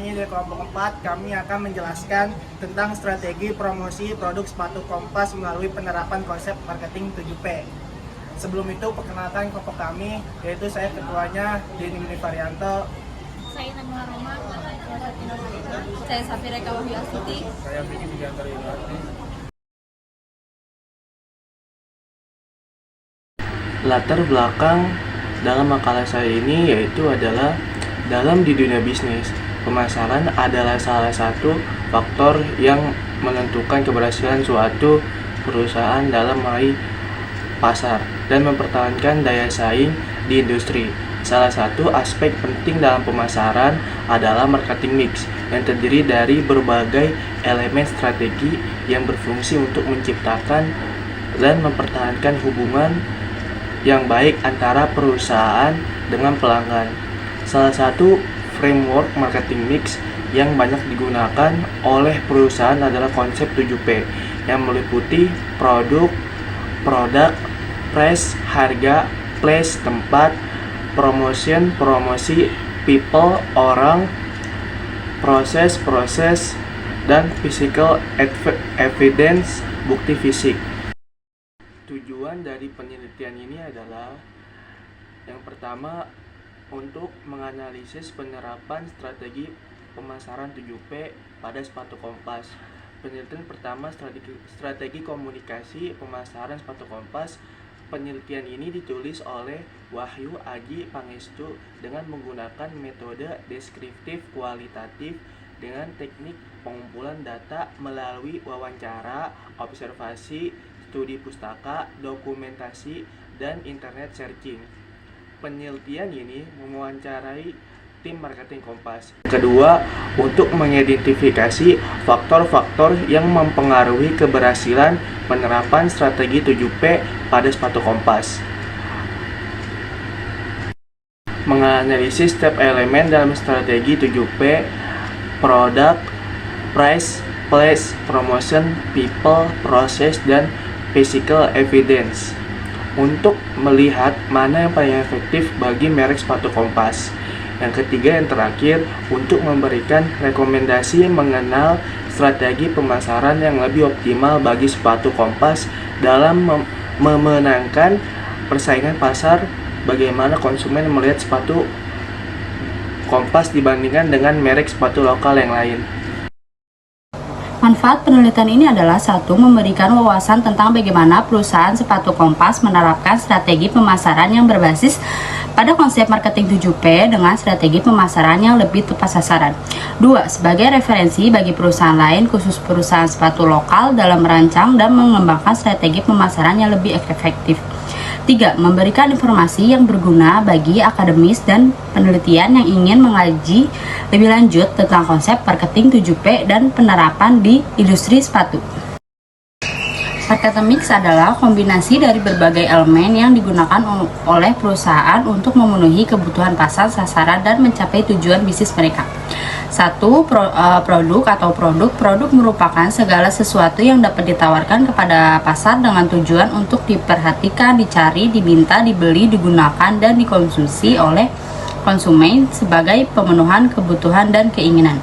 ini dari kelompok 4, kami akan menjelaskan tentang strategi promosi produk sepatu Kompas melalui penerapan konsep marketing 7P. Sebelum itu, perkenalkan kelompok kami, yaitu saya ketuanya Denny Munifaryanto. Saya Namula Roma, saya Safira Wahyu Astuti. Saya Vicky Widiantara Yudhati. Latar belakang dalam makalah saya ini yaitu adalah dalam di dunia bisnis, pemasaran adalah salah satu faktor yang menentukan keberhasilan suatu perusahaan dalam meraih pasar dan mempertahankan daya saing di industri. Salah satu aspek penting dalam pemasaran adalah marketing mix yang terdiri dari berbagai elemen strategi yang berfungsi untuk menciptakan dan mempertahankan hubungan yang baik antara perusahaan dengan pelanggan. Salah satu framework marketing mix yang banyak digunakan oleh perusahaan adalah konsep 7P yang meliputi produk, price, harga, place, tempat, promotion, promosi, people, orang, proses, dan physical evidence, bukti fisik. Tujuan dari penelitian ini adalah yang pertama untuk menganalisis penerapan strategi pemasaran 7P pada sepatu Kompas. Penelitian pertama strategi komunikasi pemasaran sepatu Kompas. Penelitian ini ditulis oleh Wahyu Aji Pangestu dengan menggunakan metode deskriptif kualitatif dengan teknik pengumpulan data melalui wawancara, observasi, studi pustaka, dokumentasi, dan internet searching. Penelitian ini mewawancarai tim marketing Kompas. Kedua, untuk mengidentifikasi faktor-faktor yang mempengaruhi keberhasilan penerapan strategi 7P pada sepatu Kompas. Menganalisis setiap elemen dalam strategi 7P, produk, price, place, promotion, people, process, dan physical evidence untuk melihat mana yang paling efektif bagi merek sepatu Kompas. Yang ketiga, yang terakhir, untuk memberikan rekomendasi mengenal strategi pemasaran yang lebih optimal bagi sepatu Kompas dalam memenangkan persaingan pasar. Bagaimana konsumen melihat sepatu Kompas dibandingkan dengan merek sepatu lokal yang lain. Manfaat penelitian ini adalah satu, memberikan wawasan tentang bagaimana perusahaan sepatu Kompas menerapkan strategi pemasaran yang berbasis pada konsep marketing 7P dengan strategi pemasaran yang lebih tepat sasaran. 2. Sebagai referensi bagi perusahaan lain, khusus perusahaan sepatu lokal dalam merancang dan mengembangkan strategi pemasaran yang lebih efektif. 3. Memberikan informasi yang berguna bagi akademis dan penelitian yang ingin mengkaji lebih lanjut tentang konsep marketing 7P dan penerapan di industri sepatu. Marketing mix adalah kombinasi dari berbagai elemen yang digunakan oleh perusahaan untuk memenuhi kebutuhan pasar sasaran dan mencapai tujuan bisnis mereka. 1. Produk merupakan segala sesuatu yang dapat ditawarkan kepada pasar dengan tujuan untuk diperhatikan, dicari, diminta, dibeli, digunakan, dan dikonsumsi oleh konsumen sebagai pemenuhan kebutuhan dan keinginan.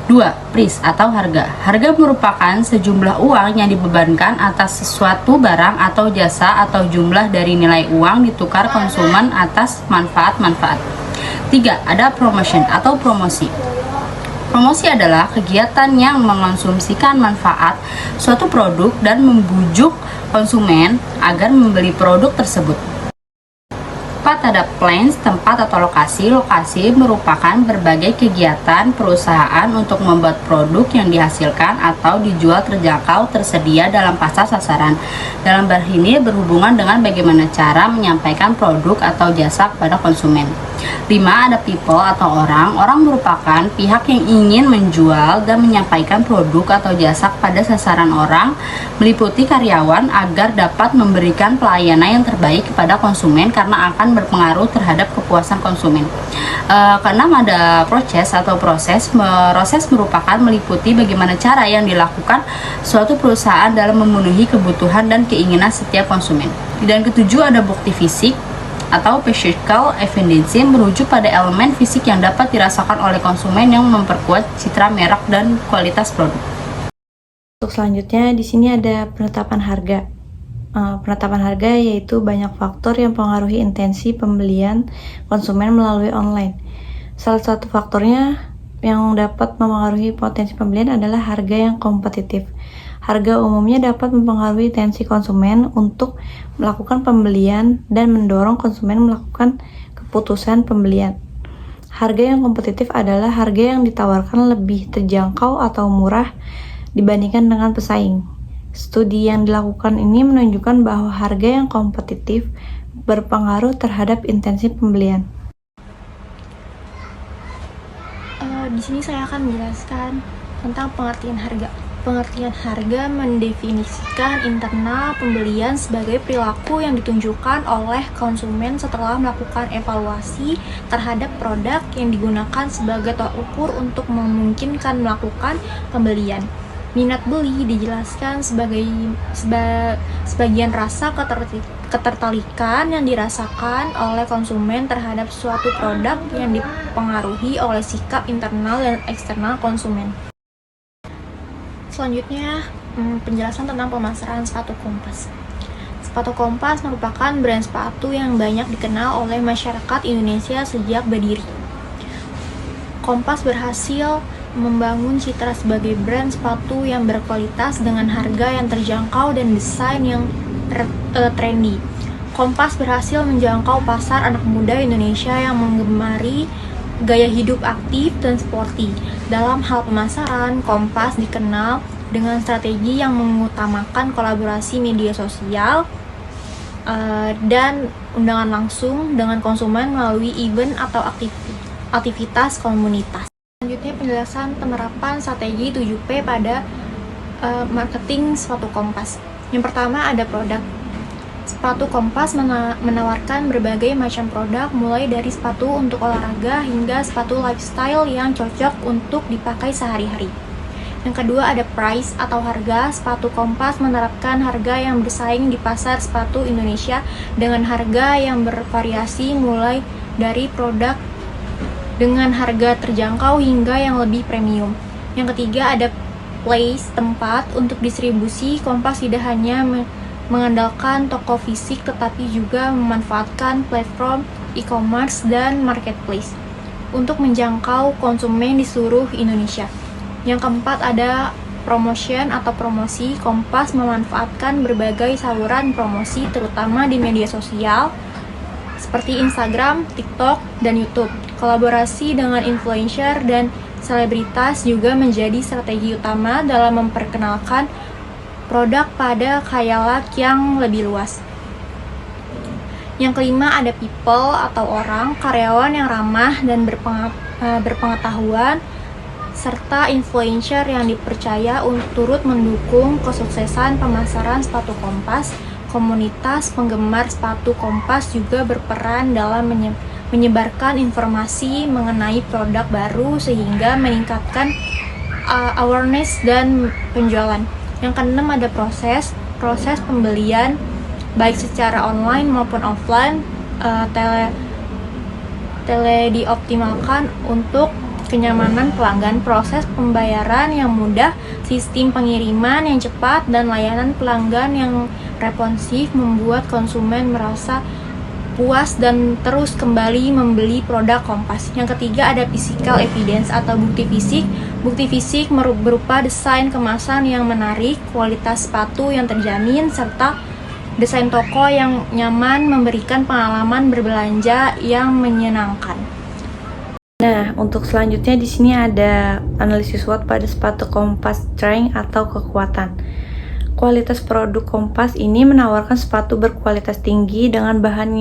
2. Price atau harga. Harga merupakan sejumlah uang yang dibebankan atas sesuatu barang atau jasa atau jumlah dari nilai uang ditukar konsumen atas manfaat-manfaat. 3. Ada promotion atau promosi. Promosi adalah kegiatan yang mengonsumsikan manfaat suatu produk dan membujuk konsumen agar membeli produk tersebut. 4. Ada plans, tempat atau lokasi. Lokasi merupakan berbagai kegiatan perusahaan untuk membuat produk yang dihasilkan atau dijual terjangkau tersedia dalam pasar sasaran. Dalam hal ini berhubungan dengan bagaimana cara menyampaikan produk atau jasa kepada konsumen. 5. Ada people atau orang. Orang merupakan pihak yang ingin menjual dan menyampaikan produk atau jasa kepada sasaran orang, meliputi karyawan agar dapat memberikan pelayanan yang terbaik kepada konsumen karena akan berpengaruh terhadap kepuasan konsumen. Keenam, ada proses. Proses merupakan meliputi bagaimana cara yang dilakukan suatu perusahaan dalam memenuhi kebutuhan dan keinginan setiap konsumen. Dan ketujuh, ada bukti fisik atau physical evidence merujuk pada elemen fisik yang dapat dirasakan oleh konsumen yang memperkuat citra merek dan kualitas produk. Untuk selanjutnya di sini ada penetapan harga. Penetapan harga yaitu banyak faktor yang mempengaruhi intensi pembelian konsumen melalui online. Salah satu faktornya yang dapat mempengaruhi potensi pembelian adalah harga yang kompetitif. Harga umumnya dapat mempengaruhi intensi konsumen untuk melakukan pembelian dan mendorong konsumen melakukan keputusan pembelian. Harga yang kompetitif adalah harga yang ditawarkan lebih terjangkau atau murah dibandingkan dengan pesaing. Studi yang dilakukan ini menunjukkan bahwa harga yang kompetitif berpengaruh terhadap intensi pembelian. Di sini saya akan menjelaskan tentang pengertian harga. Pengertian harga mendefinisikan internal pembelian sebagai perilaku yang ditunjukkan oleh konsumen setelah melakukan evaluasi terhadap produk yang digunakan sebagai tolak ukur untuk memungkinkan melakukan pembelian. Minat beli dijelaskan sebagai sebagian rasa ketertarikan yang dirasakan oleh konsumen terhadap suatu produk yang dipengaruhi oleh sikap internal dan eksternal konsumen. Selanjutnya, penjelasan tentang pemasaran sepatu Kompas. Sepatu Kompas merupakan brand sepatu yang banyak dikenal oleh masyarakat Indonesia sejak berdiri. Kompas berhasil membangun citra sebagai brand sepatu yang berkualitas dengan harga yang terjangkau dan desain yang trendy. Kompas berhasil menjangkau pasar anak muda Indonesia yang menggemari gaya hidup aktif dan sporty. Dalam hal pemasaran, Kompas dikenal dengan strategi yang mengutamakan kolaborasi media sosial dan undangan langsung dengan konsumen melalui event atau aktivitas komunitas. Selanjutnya penjelasan penerapan strategi 7P pada marketing sepatu Kompas. Yang pertama ada produk. Sepatu Kompas menawarkan berbagai macam produk mulai dari sepatu untuk olahraga hingga sepatu lifestyle yang cocok untuk dipakai sehari-hari. Yang kedua ada price atau harga. Sepatu Kompas menerapkan harga yang bersaing di pasar sepatu Indonesia dengan harga yang bervariasi mulai dari produk dengan harga terjangkau hingga yang lebih premium. Yang ketiga ada place, tempat untuk distribusi. Kompas tidak hanya mengandalkan toko fisik tetapi juga memanfaatkan platform e-commerce dan marketplace untuk menjangkau konsumen di seluruh Indonesia. Yang keempat ada promotion atau promosi. Kompas memanfaatkan berbagai saluran promosi terutama di media sosial seperti Instagram, TikTok, dan YouTube. Kolaborasi dengan influencer dan selebritas juga menjadi strategi utama dalam memperkenalkan produk pada khayalak yang lebih luas. Yang kelima ada people atau orang, karyawan yang ramah dan berpengetahuan, serta influencer yang dipercaya untuk turut mendukung kesuksesan pemasaran sepatu Kompas. Komunitas penggemar sepatu Kompas juga berperan dalam menyebarkan informasi mengenai produk baru sehingga meningkatkan awareness dan penjualan. Yang keenam ada proses pembelian baik secara online maupun offline. Tele dioptimalkan untuk kenyamanan pelanggan, proses pembayaran yang mudah, sistem pengiriman yang cepat, dan layanan pelanggan yang responsif membuat konsumen merasa puas dan terus kembali membeli produk Kompas. Yang ketiga ada physical evidence atau bukti fisik. Bukti fisik berupa desain kemasan yang menarik, kualitas sepatu yang terjamin, serta desain toko yang nyaman memberikan pengalaman berbelanja yang menyenangkan. Nah, untuk selanjutnya di sini ada analisis SWOT pada sepatu Kompas strength atau kekuatan. Kualitas produk Kompas ini menawarkan sepatu berkualitas tinggi dengan bahan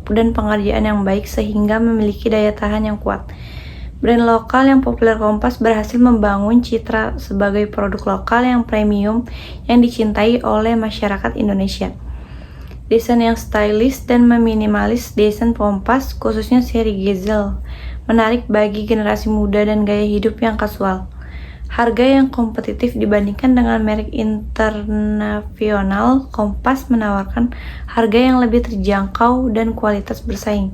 dan pengerjaan yang baik sehingga memiliki daya tahan yang kuat. Brand lokal yang populer Kompas berhasil membangun citra sebagai produk lokal yang premium yang dicintai oleh masyarakat Indonesia. Desain yang stylish dan meminimalis desain Kompas, khususnya seri Gazelle, menarik bagi generasi muda dan gaya hidup yang kasual. harga yang kompetitif dibandingkan dengan merek internasional. Kompas menawarkan harga yang lebih terjangkau dan kualitas bersaing.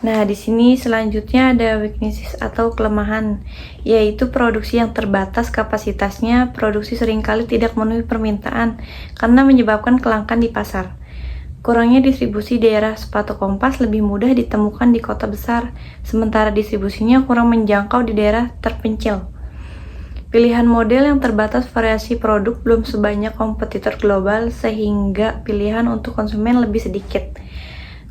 Nah, di sini selanjutnya ada weaknesses atau kelemahan, yaitu produksi yang terbatas kapasitasnya. Produksi seringkali tidak memenuhi permintaan karena menyebabkan kelangkaan di pasar. Kurangnya distribusi daerah sepatu Kompas lebih mudah ditemukan di kota besar, sementara distribusinya kurang menjangkau di daerah terpencil. Pilihan model yang terbatas, variasi produk belum sebanyak kompetitor global, sehingga pilihan untuk konsumen lebih sedikit.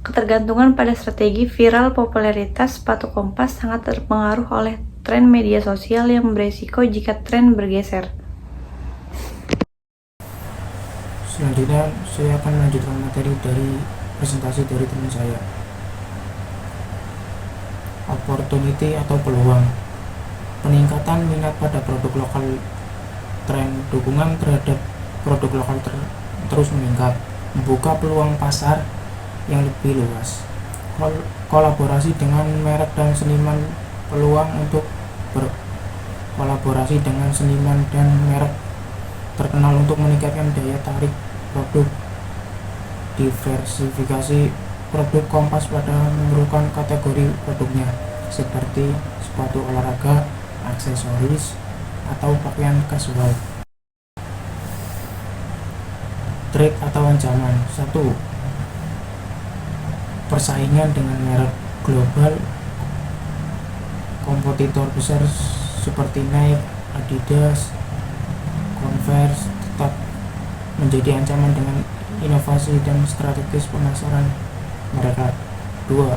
Ketergantungan pada strategi viral, popularitas sepatu Kompas sangat terpengaruh oleh tren media sosial yang beresiko jika tren bergeser. Selanjutnya saya akan melanjutkan materi dari presentasi dari teman saya. Opportunity atau peluang. Peningkatan minat pada produk lokal. Tren dukungan terhadap produk lokal terus meningkat, membuka peluang pasar yang lebih luas. Kolaborasi dengan merek dan seniman. Peluang untuk berkolaborasi dengan seniman dan merek terkenal untuk meningkatkan daya tarik produk. Diversifikasi produk Kompas pada memerlukan kategori produknya seperti sepatu olahraga, aksesoris, atau pakaian kasual. Threat atau ancaman. 1. Persaingan dengan merek global. Kompetitor besar seperti Nike, Adidas, Converse tetap menjadi ancaman dengan inovasi dan strategis pemasaran mereka. 2.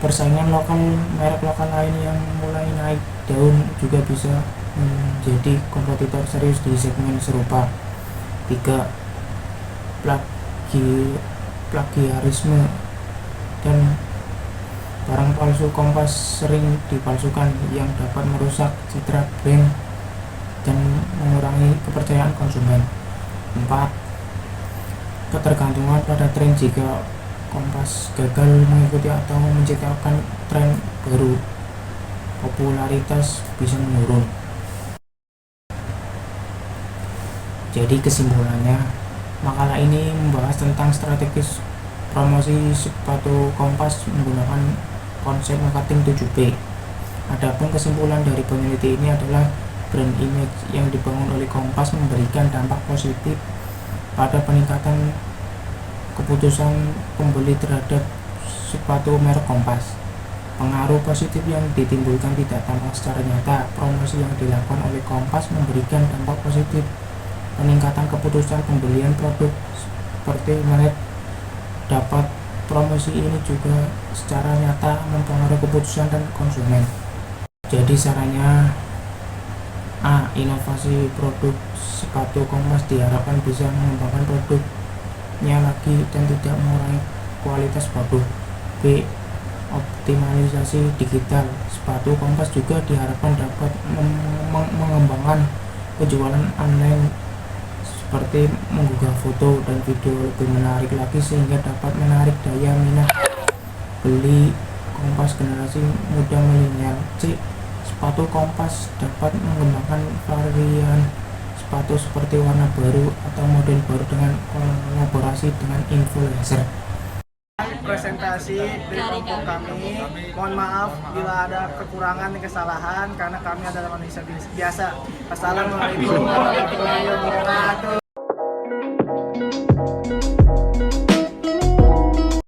Persaingan lokal. Merek lokal lain yang mulai naik daun juga bisa menjadi kompetitor serius di segmen serupa. 3. Plagiarisme dan barang palsu. Kompas sering dipalsukan yang dapat merusak citra brand dan mengurangi kepercayaan konsumen. 4. Ketergantungan pada tren. Jika Kompas gagal mengikuti atau menciptakan tren baru, popularitas bisa menurun. Jadi kesimpulannya, makalah ini membahas tentang strategis promosi sepatu Kompas menggunakan konsep marketing 7P. Adapun kesimpulan dari peneliti ini adalah brand image yang dibangun oleh Kompas memberikan dampak positif pada peningkatan keputusan pembeli terhadap sepatu merek Kompas. Pengaruh positif yang ditimbulkan tidak tampak secara nyata. Promosi yang dilakukan oleh Kompas memberikan dampak positif peningkatan keputusan pembelian produk seperti merek. Dapat promosi ini juga secara nyata mempengaruhi keputusan dan konsumen. Jadi sarannya, A. Inovasi produk sepatu Kompas diharapkan bisa mengembangkan produknya lagi dan tidak mengurangi kualitas produk. B. Optimalisasi digital. Sepatu Kompas juga diharapkan dapat mengembangkan penjualan online seperti menggugah foto dan video lebih menarik lagi sehingga dapat menarik daya minat beli Kompas generasi muda milenial. C. Sepatu Kompas dapat mengembangkan varian sepatu seperti warna baru atau model baru dengan kolaborasi dengan influencer. Presentasi dari kelompok kami. Mohon maaf bila ada kekurangan dan kesalahan karena kami adalah manusia biasa. Assalamualaikum warahmatullahi wabarakatuh.